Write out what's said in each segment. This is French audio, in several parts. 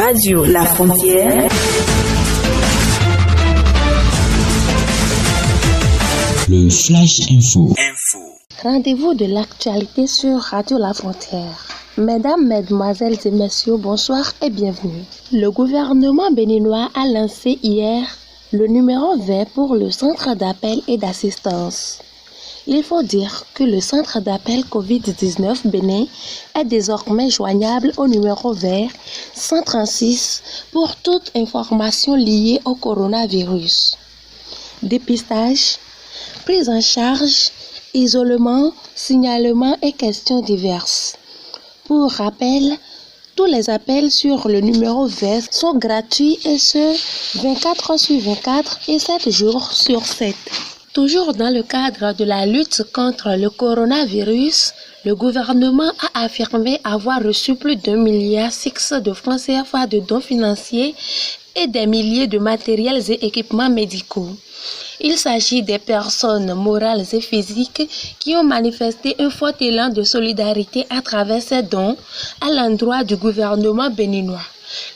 Radio La Frontière. Le Flash Info. Rendez-vous de l'actualité sur Radio La Frontière. Mesdames, Mesdemoiselles et Messieurs, bonsoir et bienvenue. Le gouvernement béninois a lancé hier le numéro vert pour le centre d'appel et d'assistance. Il faut dire que le centre d'appel COVID-19 Bénin est désormais joignable au numéro vert 136 pour toute information liée au coronavirus. Dépistage, prise en charge, isolement, signalement et questions diverses. Pour rappel, tous les appels sur le numéro vert sont gratuits et ce, 24 heures sur 24 et 7 jours sur 7. Toujours dans le cadre de la lutte contre le coronavirus, le gouvernement a affirmé avoir reçu plus d'1,6 milliard de francs CFA de dons financiers et des milliers de matériels et équipements médicaux. Il s'agit des personnes morales et physiques qui ont manifesté un fort élan de solidarité à travers ces dons à l'endroit du gouvernement béninois.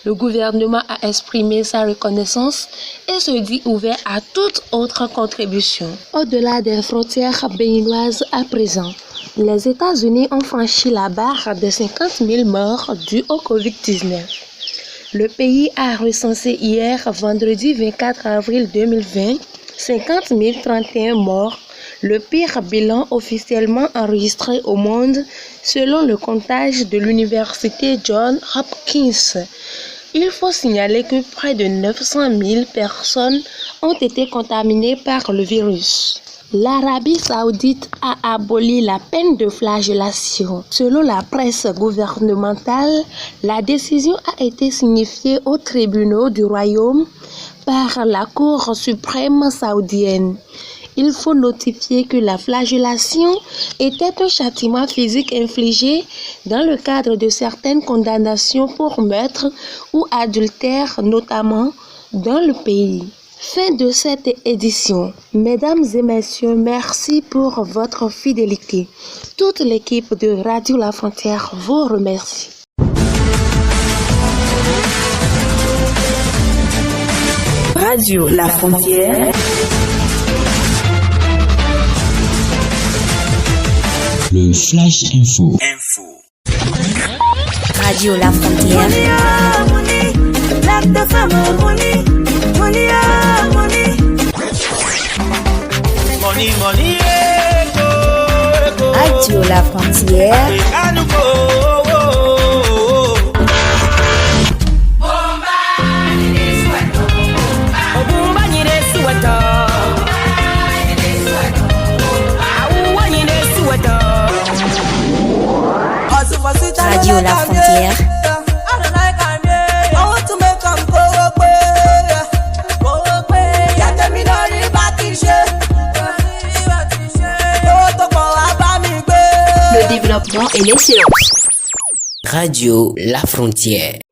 Le gouvernement a exprimé sa reconnaissance et se dit ouvert à toute autre contribution. Au-delà des frontières béninoises à présent, les États-Unis ont franchi la barre des 50 000 morts dus au Covid-19. Le pays a recensé hier, vendredi 24 avril 2020, 50 031 morts, le pire bilan officiellement enregistré au monde selon le comptage de l'université Johns Hopkins. Il faut signaler que près de 900 000 personnes ont été contaminées par le virus. L'Arabie Saoudite a aboli la peine de flagellation. Selon la presse gouvernementale, la décision a été signifiée aux tribunaux du royaume par la Cour suprême saoudienne. Il faut notifier que la flagellation était un châtiment physique infligé dans le cadre de certaines condamnations pour meurtre ou adultère, notamment dans le pays. Fin de cette édition. Mesdames et messieurs, merci pour votre fidélité. Toute l'équipe de Radio La Frontière vous remercie. Radio La Frontière. Le Flash Info. Radio La Frontière. Radio La Frontière. Radio La Frontière. Le développement et l'excellence. Radio La Frontière.